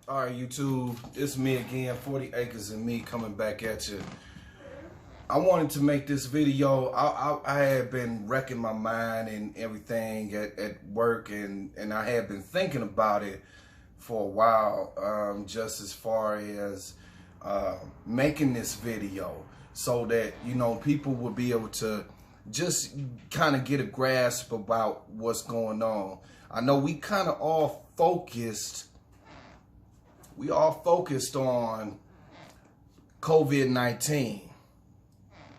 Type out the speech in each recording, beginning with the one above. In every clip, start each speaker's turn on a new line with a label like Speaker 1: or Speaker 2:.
Speaker 1: All right, YouTube, it's me again, 40 Acres and Me coming back at you. I wanted to make this video. I had been wrecking my mind and everything at work, and I had been thinking about it for a while, just as far as making this video so that, you know, people would be able to just kind of get a grasp about what's going on. I know we kind of all focused on COVID-19.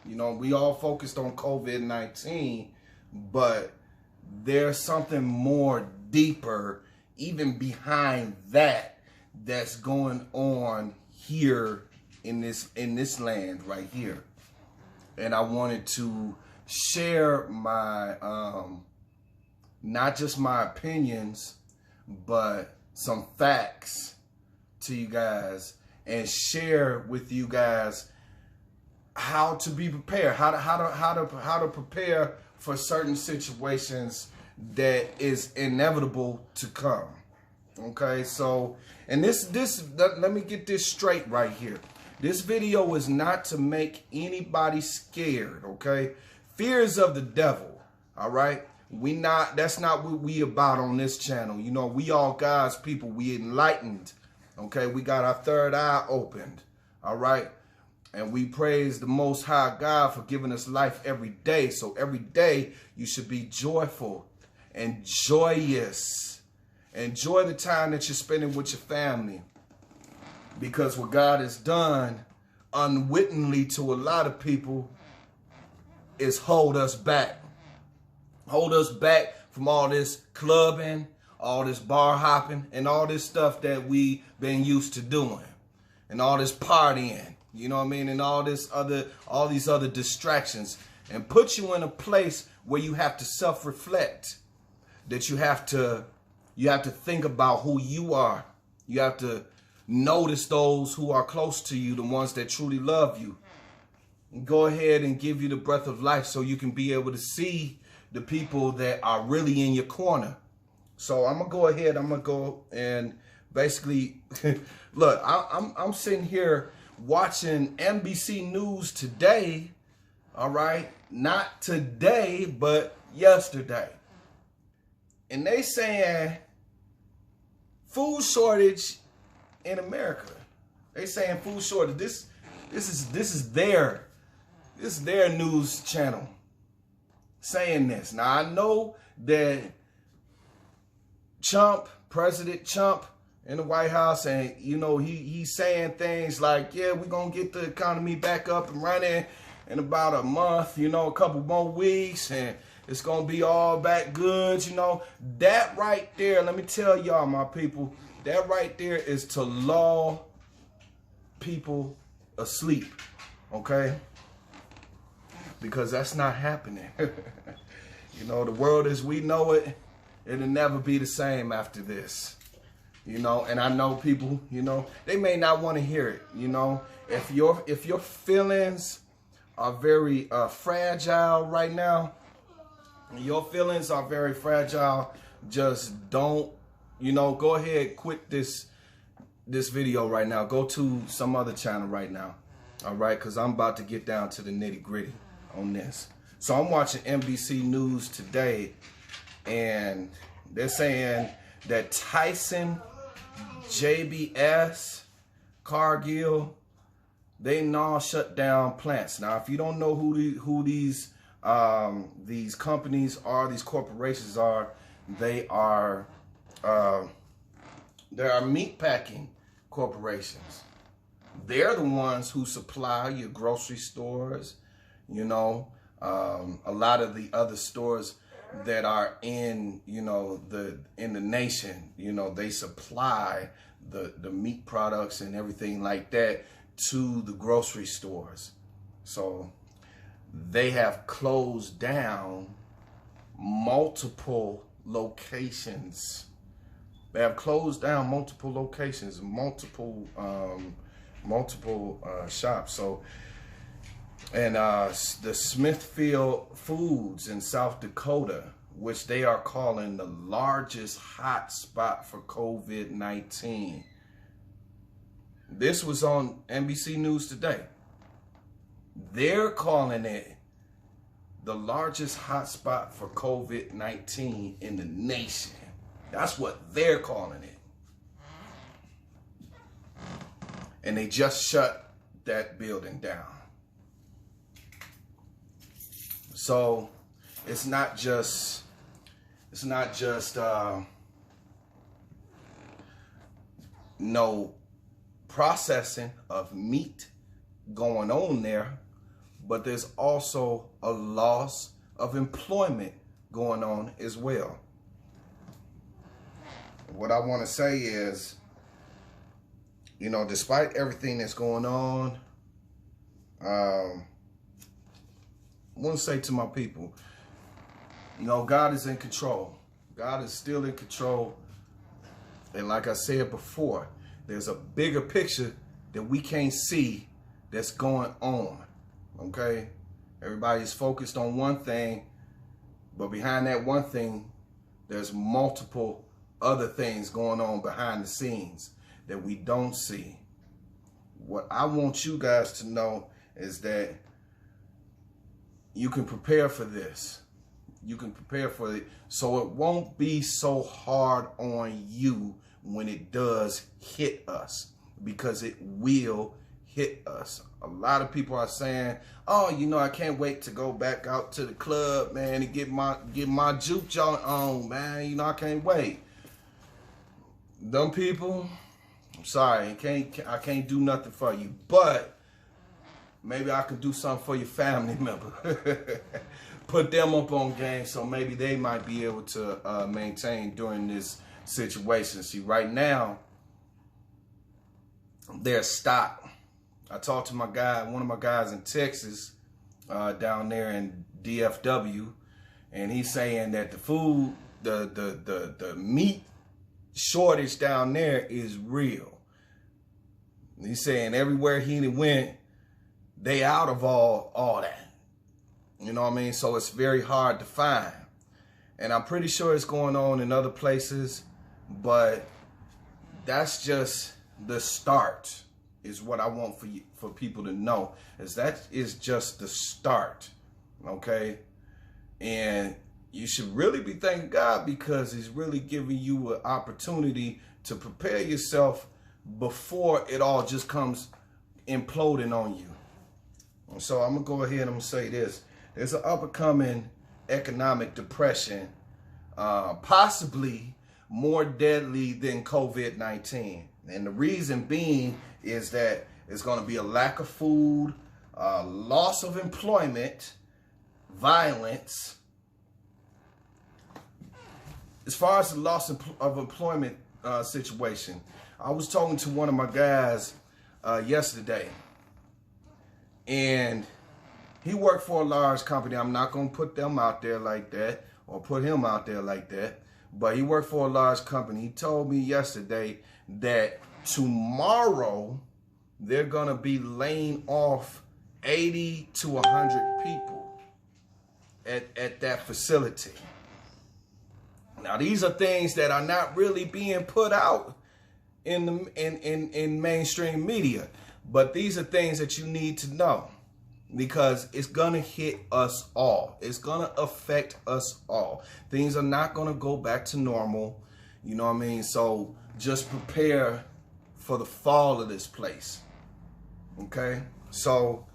Speaker 1: You know, we all focused on COVID-19, but there's something more deeper, even behind that, that's going on here in this land right here. And I wanted to share my, not just my opinions, but some facts to you guys, and share with you guys how to be prepared, how to prepare for certain situations that is inevitable to come. Okay, so, and let me get this straight right here. This video is not to make anybody scared, okay? Fear is of the devil, all right? That's not what we about on this channel. You know, we all God's people. We enlightened, okay? We got our third eye opened, all right? And we praise the Most High God for giving us life every day. So every day you should be joyful and joyous. Enjoy the time that you're spending with your family. Because what God has done unwittingly to a lot of people is hold us back. Hold us back from all this clubbing, all this bar hopping, and all this stuff that we've been used to doing. And all this partying. You know what I mean? And all these other distractions, and put you in a place where you have to self-reflect, that you have to think about who you are. You have to notice those who are close to you, the ones that truly love you. And go ahead and give you the breath of life so you can be able to see the people that are really in your corner. So I'm gonna go ahead. I'm gonna go and basically look. I'm sitting here watching NBC News today, all right? Not today, but yesterday. And they saying food shortage in America. They saying food shortage. This is their news channel saying this. Now I know that President Trump in the White House, and you know, he's saying things like, yeah, we're gonna get the economy back up and running in about a month, you know, a couple more weeks, and it's gonna be all back good. You know, that right there, let me tell y'all, my people, that right there is to lull people asleep, okay? Because that's not happening. You know, the world as we know it, it'll never be the same after this. You know, and I know people, you know, they may not want to hear it. You know, if your feelings are very fragile right now, your feelings are very fragile, just don't, you know, go ahead, quit this video right now. Go to some other channel right now. All right, because I'm about to get down to the nitty gritty on this. So I'm watching NBC News today, and they're saying that Tyson, JBS, Cargill, they now shut down plants. Now, if you don't know who these companies are, these corporations are, they are meat packing corporations. They're the ones who supply your grocery stores, you know, a lot of the other stores that are in, you know, in the nation. You know, they supply the meat products and everything like that to the grocery stores. So they have closed down multiple locations. They have closed down multiple locations, multiple shops. So, and the Smithfield Foods in South Dakota, which they are calling the largest hot spot for COVID-19. This was on NBC News today. They're calling it the largest hotspot for COVID-19 in the nation. That's what they're calling it. And they just shut that building down. So it's not just no processing of meat going on there, but there's also a loss of employment going on as well. What I want to say is, you know, despite everything that's going on, I want to say to my people, you know, God is in control. God is still in control. And like I said before, there's a bigger picture that we can't see that's going on. Okay? Everybody's focused on one thing, but behind that one thing, there's multiple other things going on behind the scenes that we don't see. What I want you guys to know is that you can prepare for this. You can prepare for it so it won't be so hard on you when it does hit us, because it will hit us. A lot of people are saying, oh, you know, I can't wait to go back out to the club, man, and get my juke joint on, man. You know, I can't wait. Them people, I'm sorry, I can't do nothing for you, but maybe I could do something for your family member. Put them up on game so maybe they might be able to maintain during this situation. See, right now, they're stopped. I talked to my guy, one of my guys in Texas, down there in DFW, and he's saying that the food, the meat shortage down there is real. He's saying everywhere he went, they out of all that. You know what I mean? So it's very hard to find. And I'm pretty sure it's going on in other places, but that's just the start, is what I want for people to know, is that is just the start, okay? And you should really be thanking God, because he's really giving you an opportunity to prepare yourself before it all just comes imploding on you. And so I'm going to go ahead and I'm going to say this. There's an up-and-coming economic depression, possibly more deadly than COVID-19. And the reason being is that it's going to be a lack of food, loss of employment, violence. As far as the loss of employment situation, I was talking to one of my guys yesterday, and he worked for a large company. I'm not going to put them out there like that, or put him out there like that, but he worked for a large company. He told me yesterday that tomorrow they're going to be laying off 80 to 100 people at that facility. Now, these are things that are not really being put out in mainstream media, but these are things that you need to know, because it's going to hit us all. It's going to affect us all. Things are not going to go back to normal. You know what I mean? So just prepare for the fall of this place. Okay? So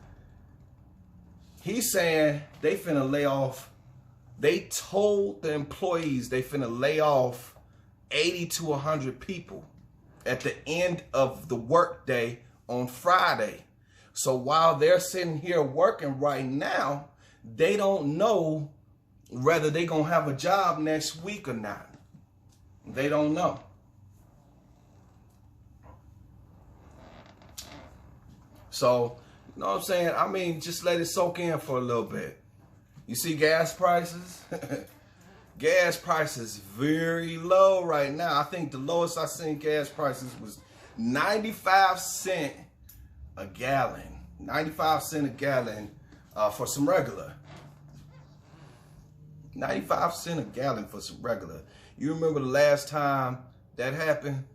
Speaker 1: he's saying they finna lay off. They told the employees they finna lay off 80 to 100 people at the end of the workday on Friday. So while they're sitting here working right now, they don't know whether they're going to have a job next week or not. They don't know. So, you know what I'm saying? I mean, just let it soak in for a little bit. You see gas prices? Gas prices very low right now. I think the lowest I seen gas prices was 95 cents a gallon. 95 cents a gallon for some regular. 95 cents a gallon for some regular. You remember the last time that happened?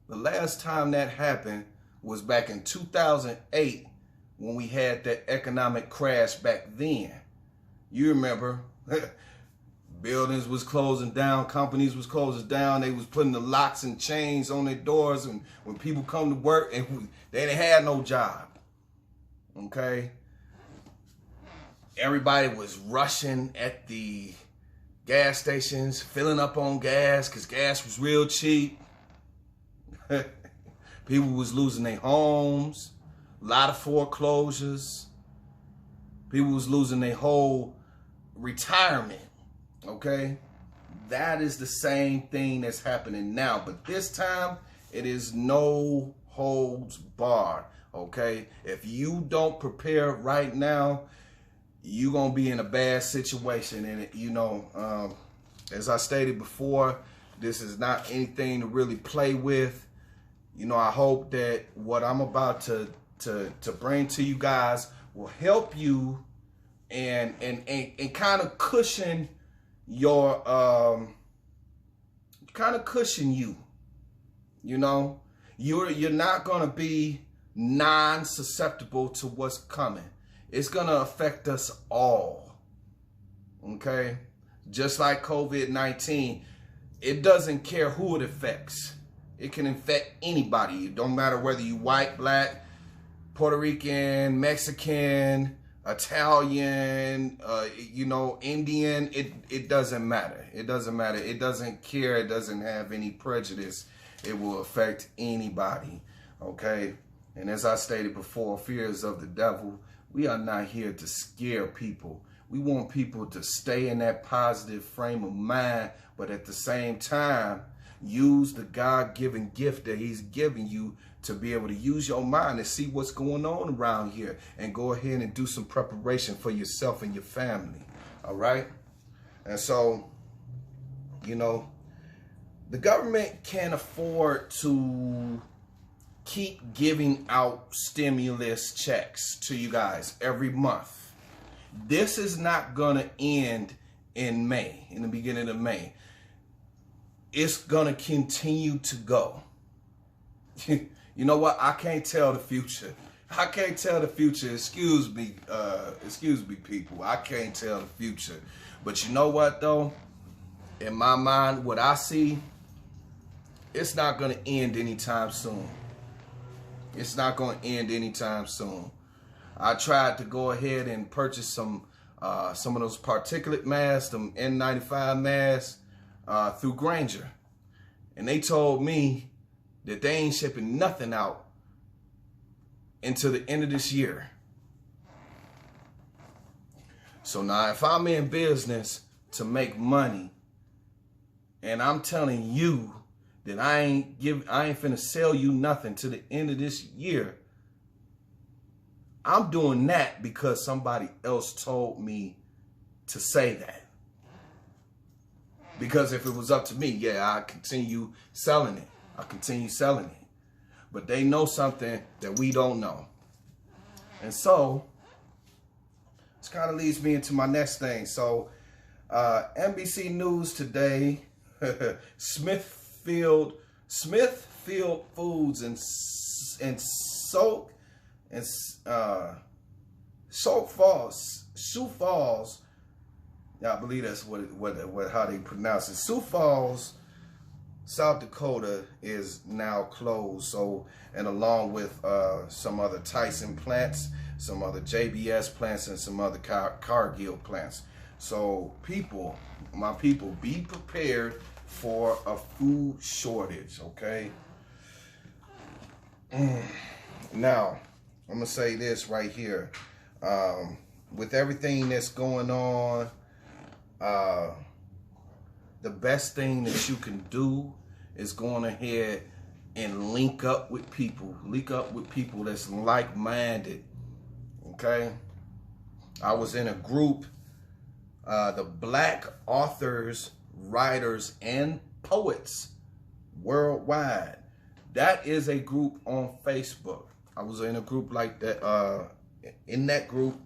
Speaker 1: The last time that happened was back in 2008 when we had that economic crash back then. You remember, buildings was closing down, companies was closing down, they was putting the locks and chains on their doors, and when people come to work, and they didn't have no job, okay? Everybody was rushing at the gas stations, filling up on gas, because gas was real cheap. People was losing their homes, a lot of foreclosures. People was losing their whole retirement, okay? That is the same thing that's happening now, but this time it is no holds barred, okay? If you don't prepare right now, you're gonna be in a bad situation. And you know, as I stated before, this is not anything to really play with. You know, I hope that what I'm about to bring to you guys will help you and kind of cushion your you know, you're not gonna be non-susceptible to what's coming. It's gonna affect us all, okay? Just like COVID-19, it doesn't care who it affects. It can infect anybody. It don't matter whether you white, black, Puerto Rican, Mexican, Italian, you know, Indian. It doesn't matter. It doesn't matter. It doesn't care. It doesn't have any prejudice. It will affect anybody, okay? And as I stated before, fear is of the devil. We are not here to scare people. We want people to stay in that positive frame of mind, but at the same time, use the God-given gift that he's giving you to be able to use your mind and see what's going on around here and go ahead and do some preparation for yourself and your family, all right? And so, you know, the government can't afford to keep giving out stimulus checks to you guys every month. This is not gonna end in May, in the beginning of May. It's gonna continue to go. You know what? I can't tell the future. I can't tell the future. Excuse me, people. I can't tell the future. But you know what, though? In my mind, what I see, it's not gonna end anytime soon. It's not gonna end anytime soon. I tried to go ahead and purchase some of those particulate masks, them N95 masks, through Granger, and they told me that they ain't shipping nothing out until the end of this year. So now if I'm in business to make money, and I'm telling you that I ain't finna sell you nothing to the end of this year, I'm doing that because somebody else told me to say that. Because if it was up to me, yeah, I'd continue selling it. But they know something that we don't know. And so, this kind of leads me into my next thing. So, NBC News today, Smithfield Foods and Sioux Falls. Yeah, I believe that's how they pronounce it. Sioux Falls, South Dakota is now closed. So, and along with some other Tyson plants, some other JBS plants, and some other Cargill plants. So, my people, be prepared for a food shortage, okay? Now, I'm gonna say this right here. With everything that's going on, the best thing that you can do is going ahead and link up with people that's like-minded, okay? I was in a group, the Black Authors, Writers, and Poets Worldwide. That is a group on Facebook. I was in a group like that, in that group,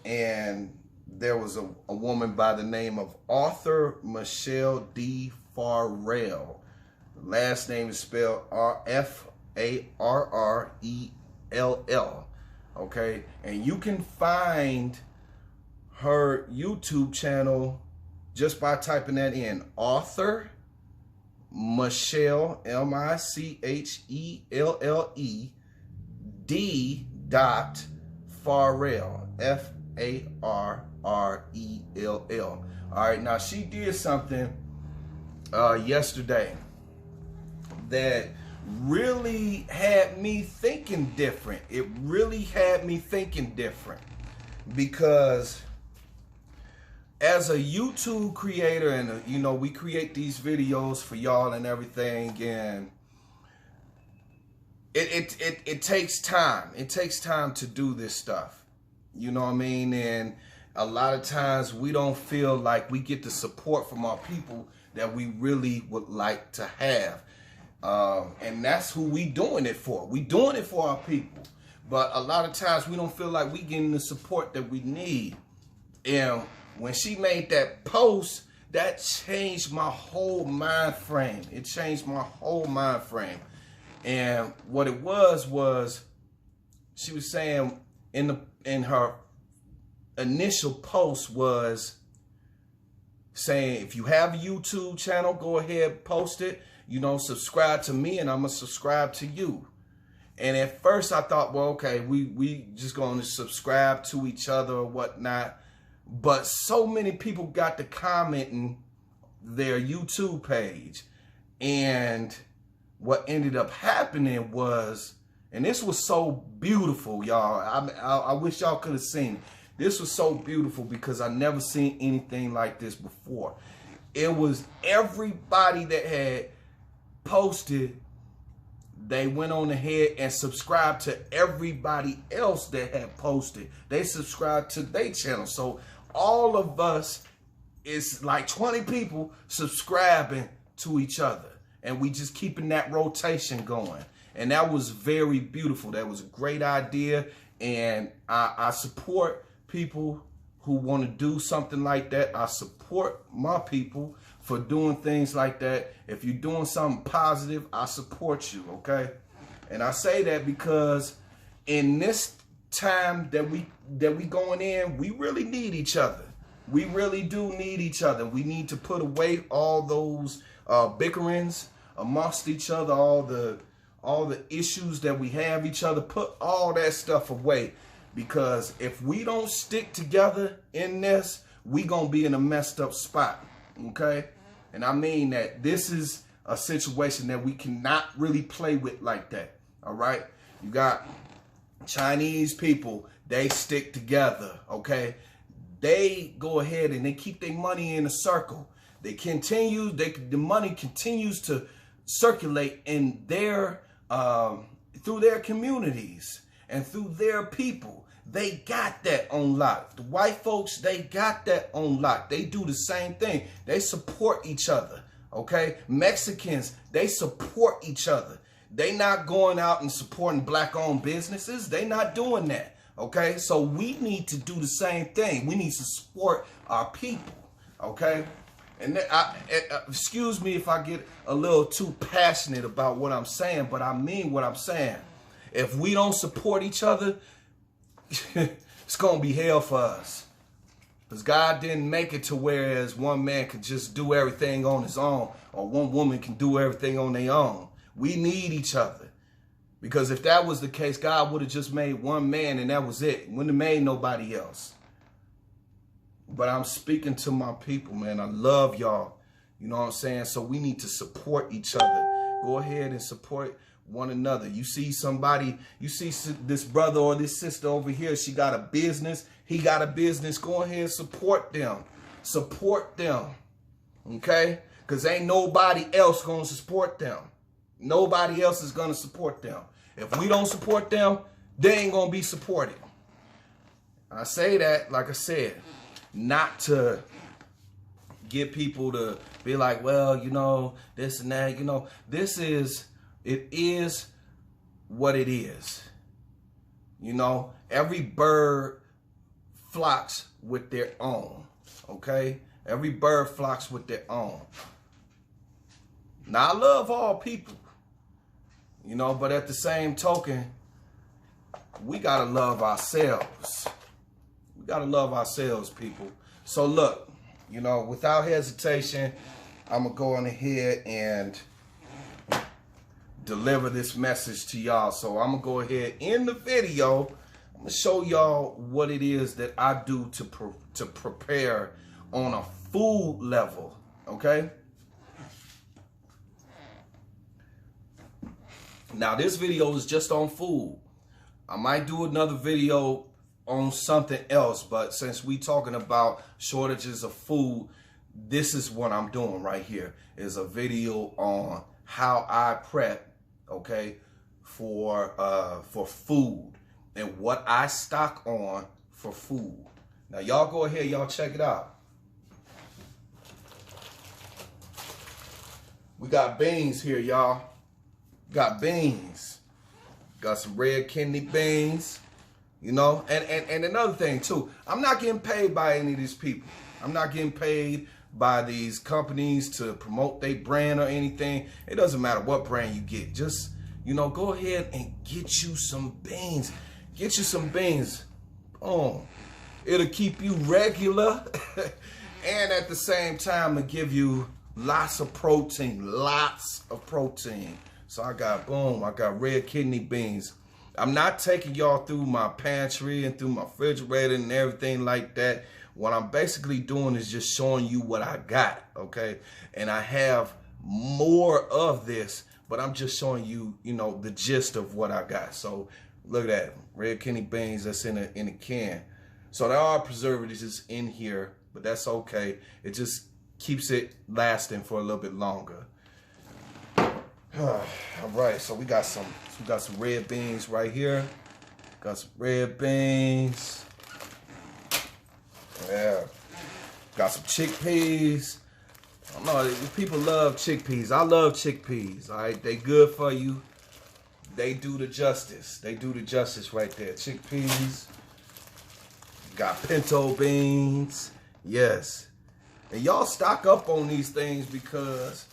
Speaker 1: and there was a woman by the name of Author Michelle D. Farrell. Last name is spelled Farrell. Okay, and you can find her YouTube channel just by typing that in, author Michelle, Michelle D. Farrell, Farrell. All right, now she did something yesterday that really had me thinking different. It really had me thinking different because as a YouTube creator, and you know, we create these videos for y'all and everything, and it takes time. It takes time to do this stuff. You know what I mean? And a lot of times we don't feel like we get the support from our people that we really would like to have. And that's who we doing it for. We doing it for our people. But a lot of times we don't feel like we getting the support that we need. And when she made that post, that changed my whole mind frame. It changed my whole mind frame. And what it was she was saying in her initial post was saying, if you have a YouTube channel, go ahead, post it. You know, subscribe to me and I'm going to subscribe to you. And at first I thought, well, okay, we just going to subscribe to each other or whatnot. But so many people got to commenting their YouTube page. And what ended up happening was, and this was so beautiful, y'all. I wish y'all could have seen it. This was so beautiful because I never seen anything like this before. It was everybody that had posted, they went on ahead and subscribed to everybody else that had posted. They subscribed to their channel. So all of us is like 20 people subscribing to each other. And we just keeping that rotation going. And that was very beautiful. That was a great idea. And I support people who want to do something like that. I support my people for doing things like that. If you're doing something positive, I support you, okay? And I say that because in this time that we going in, we really need each other. We really do need each other. We need to put away all those bickerings amongst each other, all the issues that we have each other. Put all that stuff away, because if we don't stick together in this, we gonna be in a messed up spot, okay? And I mean that this is a situation that we cannot really play with like that, all right? You got Chinese people, they stick together, okay? They go ahead and they keep their money in a circle. They continue, the money continues to circulate in their, through their communities and through their people. They got that on lock. The white folks, they got that on lock. They do the same thing. They support each other, okay? Mexicans, they support each other. They not going out and supporting black-owned businesses. They not doing that, okay? So we need to do the same thing. We need to support our people, okay? And excuse me if I get a little too passionate about what I'm saying, but I mean what I'm saying. If we don't support each other, it's going to be hell for us. Because God didn't make it to whereas one man could just do everything on his own, or one woman can do everything on their own. We need each other. Because if that was the case, God would have just made one man and that was it. Wouldn't have made nobody else. But I'm speaking to my people, man. I love y'all. You know what I'm saying? So we need to support each other. Go ahead and support one another. You see somebody, you see this brother or this sister over here, she got a business, he got a business. Go ahead and support them. Support them. Okay? Because ain't nobody else going to support them. Nobody else is going to support them. If we don't support them, they ain't going to be supported. I say that, like I said, not to get people to be like, well, you know, this and that, you know, it is what it is. You know, every bird flocks with their own, okay? Every bird flocks with their own. Now, I love all people, you know, but at the same token, we got to love ourselves. We got to love ourselves, people. So look, you know, without hesitation, I'm going to go on ahead and deliver this message to y'all. So I'm going to go ahead in the video. I'm going to show y'all what it is that I do to prepare on a food level, okay? Now, this video is just on food. I might do another video on something else, but since we talking about shortages of food, this is what I'm doing right here, is a video on how I prep, okay, for food and what I stock on for food. Now, y'all go ahead, y'all check it out. We got beans here, y'all. Got beans. Got some red kidney beans. You know, and another thing too, I'm not getting paid by any of these people. I'm not getting paid by these companies to promote their brand or anything. It doesn't matter what brand you get. Just, you know, go ahead and get you some beans. Get you some beans. Oh, it'll keep you regular. And at the same time, it'll give you lots of protein. Lots of protein. So I got, boom, I got red kidney beans. I'm not taking y'all through my pantry and through my refrigerator and everything like that. What I'm basically doing is just showing you what I got, okay? And I have more of this, but I'm just showing you, you know, the gist of what I got. So look at that, red kidney beans that's in a can. So there are preservatives in here, but that's okay. It just keeps it lasting for a little bit longer. All right, so we got some red beans right here. Got some red beans. Yeah. Got some chickpeas. I know people love chickpeas. I love chickpeas. All right, they good for you. They do the justice. They do the justice right there. Chickpeas. Got pinto beans. Yes. And y'all stock up on these things because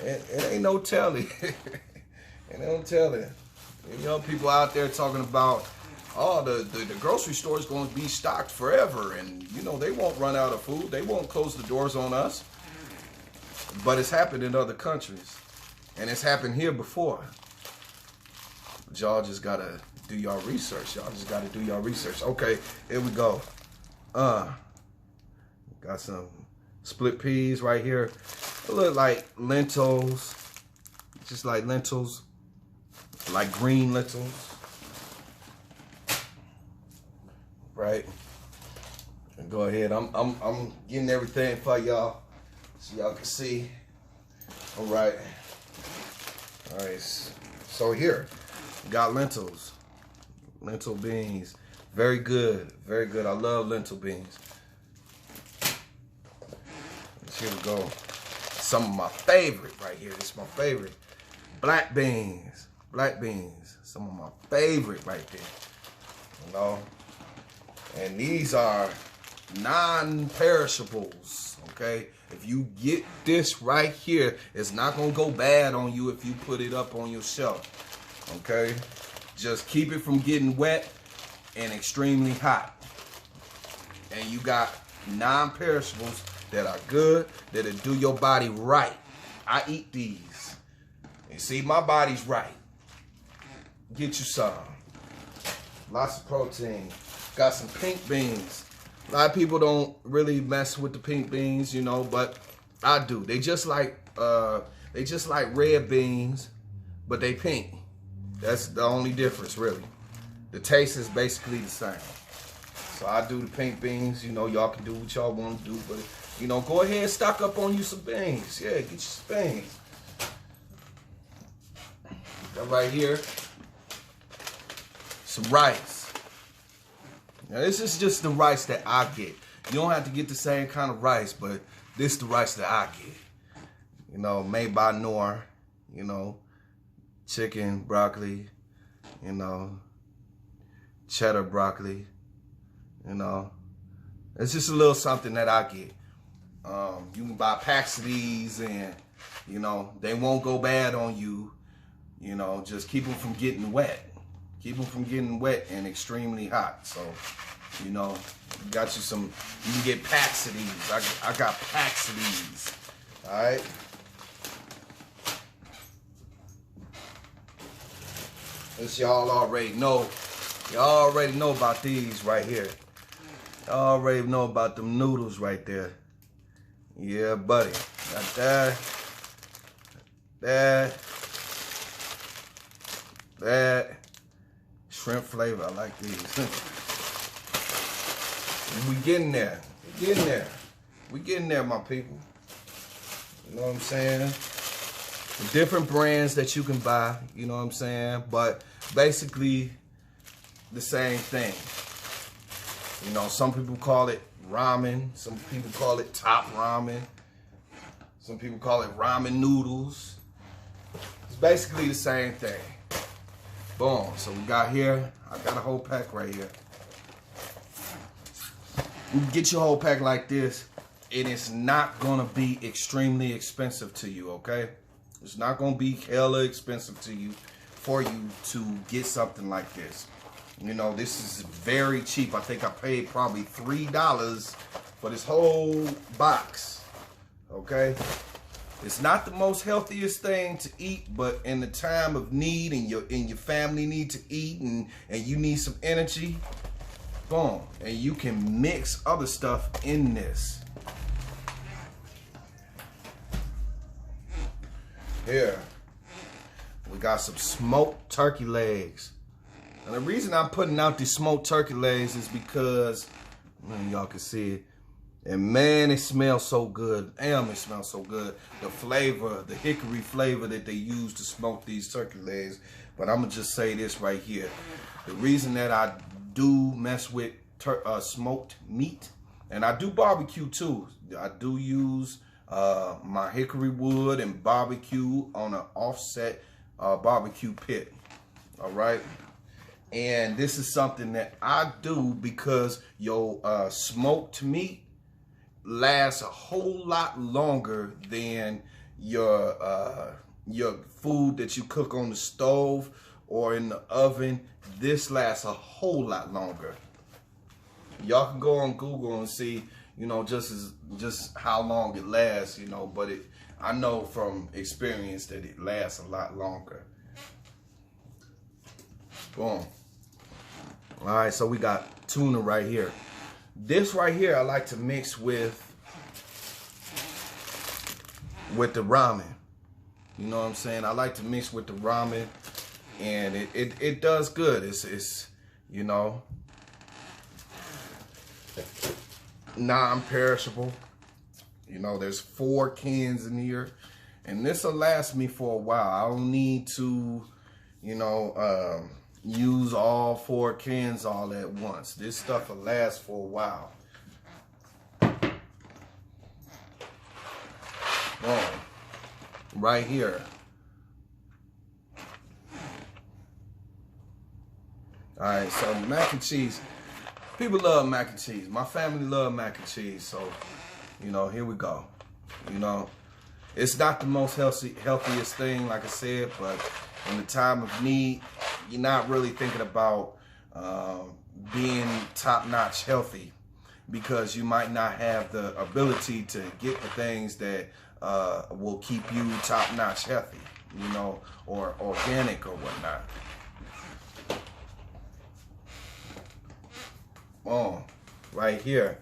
Speaker 1: it ain't no telling. It ain't telling. You know, people out there talking about, oh, the grocery store is going to be stocked forever, and you know they won't run out of food. They won't close the doors on us. But it's happened in other countries, and it's happened here before. Y'all just gotta do y'all research. Y'all just gotta do y'all research. Okay, here we go. Got some split peas right here. It look like lentils, just like lentils, like green lentils, right? And go ahead. I'm getting everything for y'all so y'all can see. All right. All right. So here, we got lentils, lentil beans. Very good. Very good. I love lentil beans. Here we go. Some of my favorite right here. This is my favorite. Black beans. Black beans. Some of my favorite right there. You know? And these are non-perishables. Okay? If you get this right here, it's not going to go bad on you if you put it up on your shelf. Okay? Just keep it from getting wet and extremely hot. And you got non-perishables that are good, that'll do your body right. I eat these. And see, my body's right. Get you some. Lots of protein. Got some pink beans. A lot of people don't really mess with the pink beans, you know, but I do. They just like red beans, but they pink. That's the only difference, really. The taste is basically the same. So I do the pink beans. You know, y'all can do what y'all want to do, but you know, go ahead and stock up on you some beans. Yeah, get you some beans. Got right here some rice. Now this is just the rice that I get. You don't have to get the same kind of rice, but this is the rice that I get. You know, made by Nor. You know, chicken, broccoli. You know, cheddar broccoli. You know, it's just a little something that I get. You can buy packs of these and You know, they won't go bad on you. You know, just keep them from getting wet. Keep them from getting wet and extremely hot. So, you know, got you some, you can get packs of these. I got packs of these. All right. This y'all already know. Y'all already know about these right here. Y'all already know about them noodles right there. Yeah, buddy. Got that. That. Shrimp flavor. I like these. We getting there. We getting there. We getting there, my people. You know what I'm saying? The different brands that you can buy. You know what I'm saying? But basically the same thing. You know, some people call it ramen. Some people call it top ramen. Some people call it ramen noodles. It's basically the same thing. Boom. So we got here. I got a whole pack right here. You get your whole pack like this. It is not gonna be extremely expensive to you, okay? It's not gonna be hella expensive to you for you to get something like this. You know, this is very cheap. I think I paid probably $3 for this whole box, okay? It's not the most healthiest thing to eat, but in the time of need and your family need to eat and you need some energy, boom. And you can mix other stuff in this. Here, we got some smoked turkey legs. And the reason I'm putting out these smoked turkey legs is because, man, y'all can see it. And man, it smells so good. Damn, it smells so good. The flavor, the hickory flavor that they use to smoke these turkey legs. But I'm going to just say this right here. The reason that I do mess with smoked meat, and I do barbecue too. I do use my hickory wood and barbecue on an offset barbecue pit. All right. And this is something that I do because your smoked meat lasts a whole lot longer than your food that you cook on the stove or in the oven. This lasts a whole lot longer. Y'all can go on Google and see, you know, just how long it lasts, you know, but I know from experience that it lasts a lot longer. Boom. All right, so we got tuna right here. This right here I like to mix with the ramen. You know what I'm saying? I like to mix with the ramen, and it does good. It's you know, non-perishable. You know, there's 4 cans in here, and this will last me for a while. I don't need to, you know, use all 4 cans all at once. This stuff will last for a while. Boom. Right here. All right, so mac and cheese. People love mac and cheese. My family love mac and cheese. So, you know, here we go. You know, it's not the most healthiest thing, like I said, but in the time of need, you're not really thinking about being top-notch healthy because you might not have the ability to get the things that will keep you top-notch healthy, you know, or organic or whatnot. Oh, right here.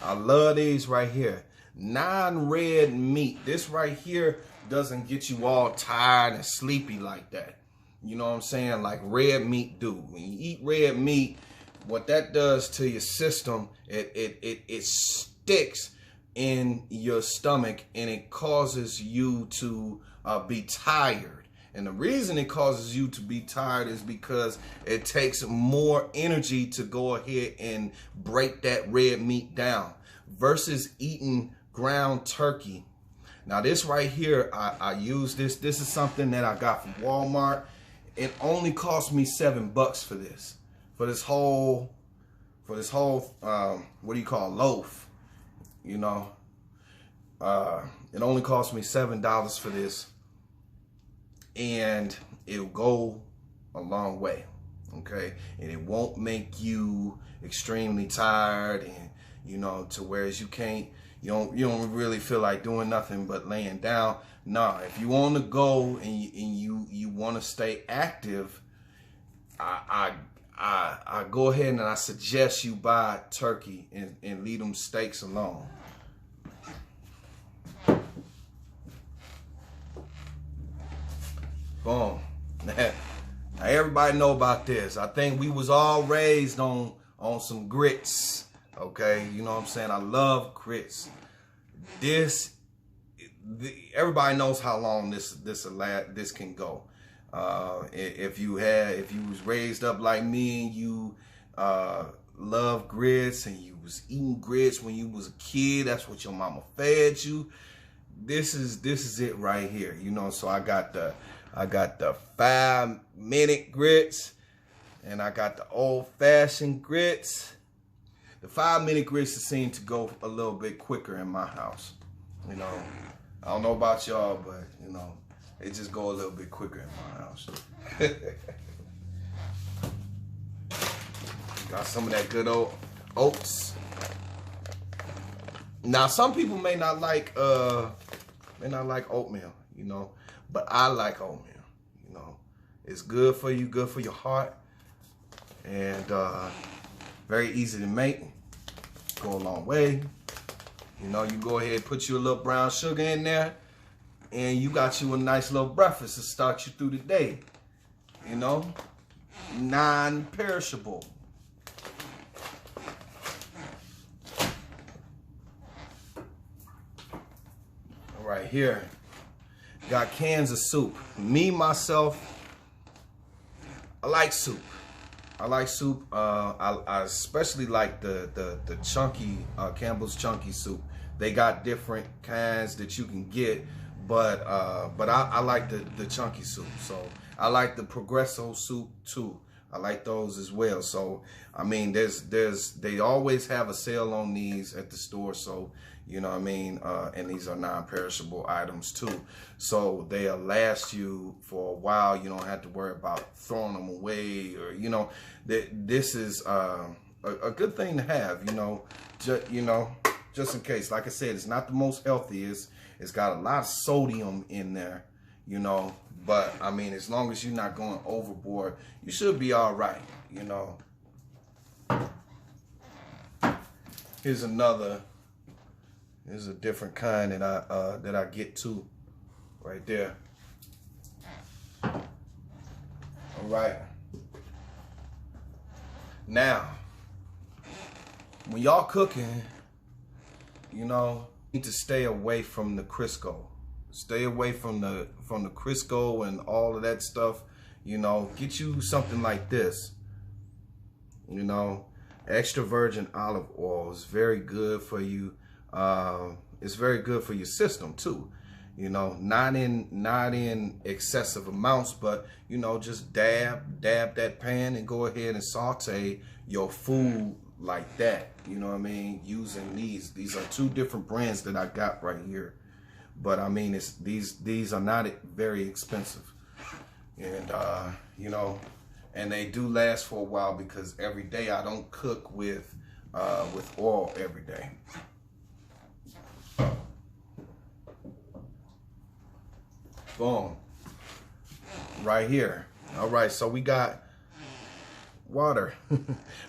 Speaker 1: I love these right here. NonRed Meat. This right here doesn't get you all tired and sleepy like that. You know what I'm saying? Like red meat do. When you eat red meat, what that does to your system, it sticks in your stomach and it causes you to be tired. And the reason it causes you to be tired is because it takes more energy to go ahead and break that red meat down versus eating ground turkey. Now this right here, I use this. This is something that I got from Walmart. It only cost me $7 for this. For this whole what do you call, loaf, you know. It only cost me $7 for this, and it'll go a long way. Okay, and it won't make you extremely tired, and you know, to whereas you don't really feel like doing nothing but laying down. Nah, if you on the go and you want to stay active, I go ahead and I suggest you buy turkey and leave them steaks alone. Boom. Now everybody know about this. I think we was all raised on some grits. Okay, you know what I'm saying? I love grits. Everybody knows how long this can go. If you was raised up like me and you love grits and you was eating grits when you was a kid, that's what your mama fed you. This is it right here. You know, so I got the 5-minute grits, and I got the old-fashioned grits. The 5-minute grits seem to go a little bit quicker in my house. You know, I don't know about y'all, but you know, it just go a little bit quicker in my house. Got some of that good old oats. Now, some people may not like oatmeal, you know, but I like oatmeal. You know, it's good for you, good for your heart, and very easy to make. Go a long way. You know, you go ahead and put you a little brown sugar in there, and you got you a nice little breakfast to start you through the day. You know, non-perishable. Right here, got cans of soup. Me, myself, I like soup. I like soup. I especially like the chunky, Campbell's chunky soup. They got different kinds that you can get, but I like the chunky soup. So I like the Progresso soup too. I like those as well. So I mean, they always have a sale on these at the store. So you know what I mean, and these are non-perishable items too. So they'll last you for a while. You don't have to worry about throwing them away, or you know, this is a good thing to have. You know, just in case. Like I said, it's not the most healthiest. It's got a lot of sodium in there. You know, but I mean, as long as you're not going overboard, you should be all right. You know. Here's a different kind that I get too, right there. All right. Now, when y'all cooking, you know, you need to stay away from the Crisco. Stay away from the Crisco and all of that stuff. You know, get you something like this. You know, extra virgin olive oil is very good for you. It's very good for your system too. You know, not in excessive amounts, but you know, just dab that pan and go ahead and saute your food like that. You know what I mean? Using these are two different brands that I got right here, but I mean, these are not very expensive, and you know, and they do last for a while because every day I don't cook with oil every day. Boom. Right here. All right, so we got water,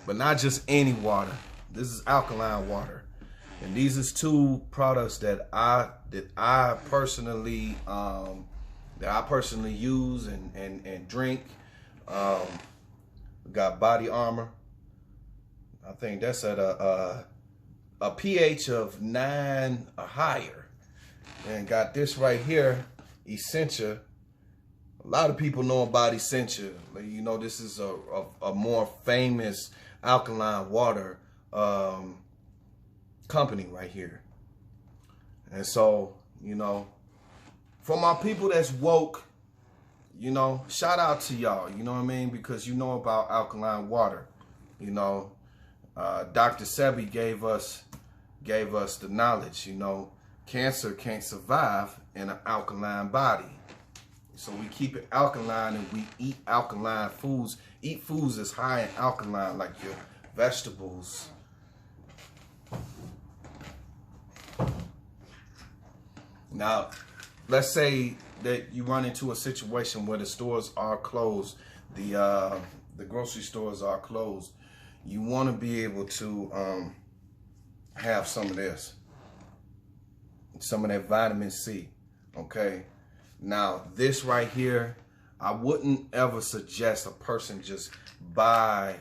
Speaker 1: but not just any water. This is alkaline water, and these is two products that I personally use and drink. We got Body Armor. I think that's at a pH of 9 or higher, and got this right here, Essentia. A lot of people know about Essentia. You know, this is a more famous alkaline water company right here. And so, you know, for my people that's woke, you know, shout out to y'all, you know what I mean? Because you know about alkaline water. You know, Dr. Sebi gave us the knowledge, you know. cancer can't survive in an alkaline body. So we keep it alkaline, and we eat alkaline foods. Eat foods that's high in alkaline, like your vegetables. Now, let's say that you run into a situation where the stores are closed, the grocery stores are closed. You want to be able to have some of this, some of that vitamin C, okay? Now, this right here, I wouldn't ever suggest a person just buy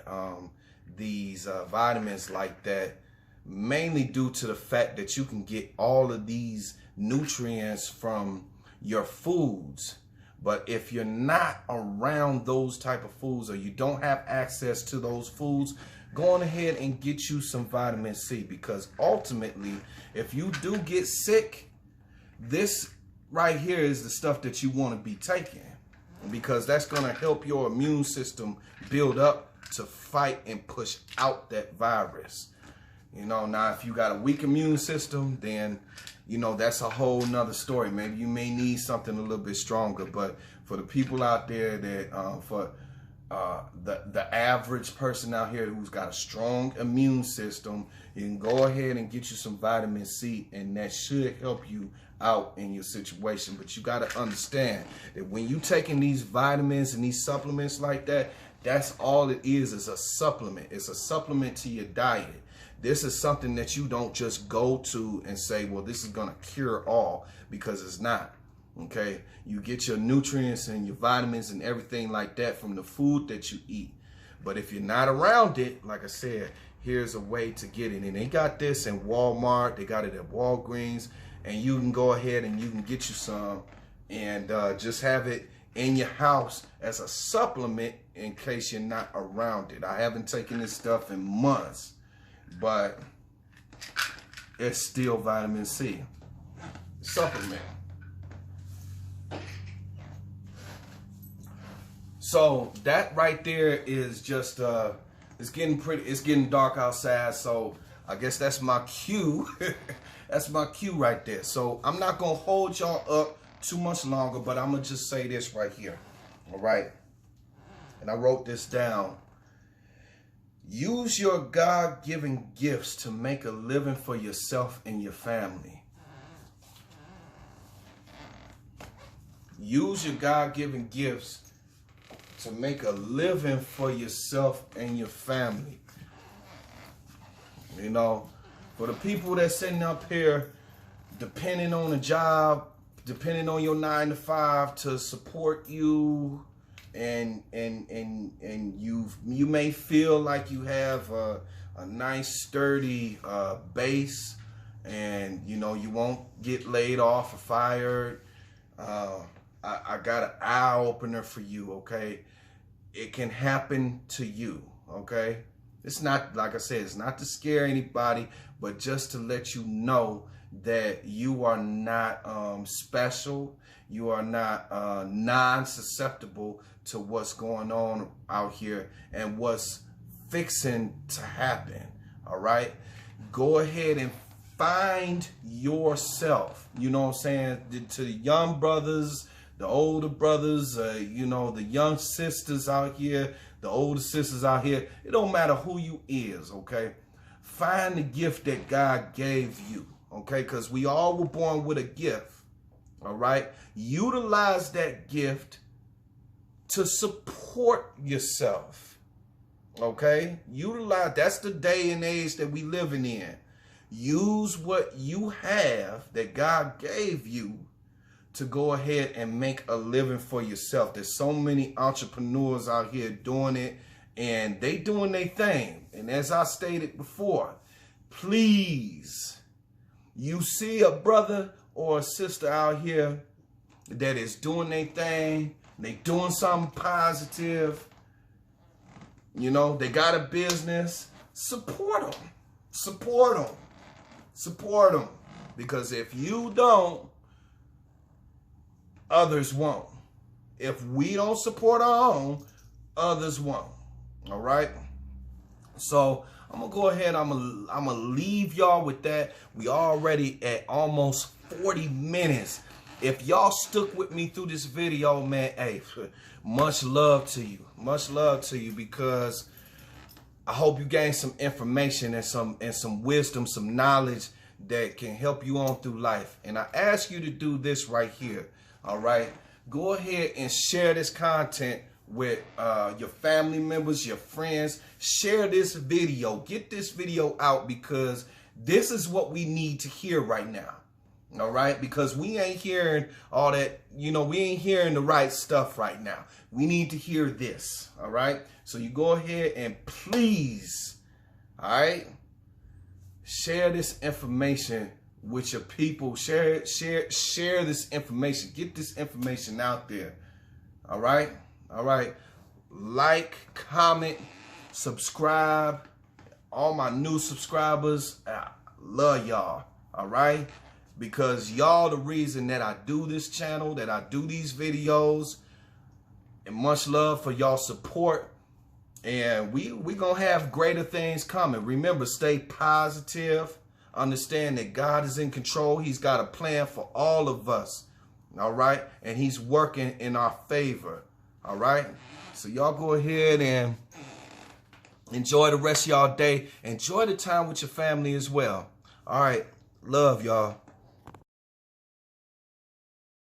Speaker 1: these vitamins like that, mainly due to the fact that you can get all of these nutrients from your foods. But if you're not around those type of foods, or you don't have access to those foods, go on ahead and get you some vitamin C, because ultimately, if you do get sick, this right here is the stuff that you want to be taking, because that's going to help your immune system build up to fight and push out that virus. You know, now if you got a weak immune system, then, you know, that's a whole nother story. Maybe you may need something a little bit stronger. But for the people out there that, for the average person out here who's got a strong immune system, you can go ahead and get you some vitamin C, and that should help you out in your situation. But you got to understand that when you taking these vitamins and these supplements like that, that's all it is a supplement. It's a supplement to your diet. This is something that you don't just go to and say, well, this is going to cure all, because it's not. Okay, you get your nutrients and your vitamins and everything like that from the food that you eat. But if you're not around it, like I said, here's a way to get it. And they got this in Walmart, they got it at Walgreens, and you can go ahead and you can get you some and just have it in your house as a supplement in case you're not around it. I haven't taken this stuff in months, but it's still vitamin C supplement. So that right there is just it's getting dark outside, so I guess that's my cue. That's my cue right there. So I'm not gonna hold y'all up too much longer, but I'm gonna just say this right here. All right, and I wrote this down. Use your God-given gifts to make a living for yourself and your family. Use your God-given gifts to make a living for yourself and your family. You know, for the people that's sitting up here depending on a job, depending on your 9 to 5 to support you, and you may feel like you have a nice sturdy base, and you know you won't get laid off or fired. I got an eye opener for you, okay? It can happen to you, okay? It's not, like I said, it's not to scare anybody, but just to let you know that you are not special. You are not non-susceptible to what's going on out here and what's fixing to happen, all right? Go ahead and find yourself, you know what I'm saying? To the young brothers, the older brothers, you know, the young sisters out here, the older sisters out here, it don't matter who you is, okay? Find the gift that God gave you, okay? Because we all were born with a gift, all right? Utilize that gift to support yourself, okay? Utilize, that's the day and age that we living in. Use what you have that God gave you to go ahead and make a living for yourself. There's so many entrepreneurs out here doing it, and they doing their thing. And as I stated before, please, you see a brother or a sister out here that is doing their thing, they doing something positive, you know, they got a business, support them, support them, support them. Because if you don't, others won't. If we don't support our own, others won't. All right? So I'm gonna go ahead. I'm gonna leave y'all with that. We already at almost 40 minutes. If y'all stuck with me through this video, man, hey, much love to you. Much love to you, because I hope you gain some information and some wisdom, some knowledge that can help you on through life. And I ask you to do this right here. All right, go ahead and share this content with your family members, your friends. Share this video. Get this video out, because this is what we need to hear right now. All right, because we ain't hearing all that, we ain't hearing the right stuff right now. We need to hear this. All right, so you go ahead and please, all right, share this information with your people. Share this information. Get this information out there. All right. Like, comment, subscribe. All my new subscribers, I love y'all. All right, because y'all the reason that I do this channel, that I do these videos. And much love for y'all support. And we gonna have greater things coming. Remember, stay positive. Understand that God is in control. He's got a plan for all of us. All right, and he's working in our favor. All right, so y'all go ahead and enjoy the rest of y'all day. Enjoy the time with your family as well. All right, love y'all.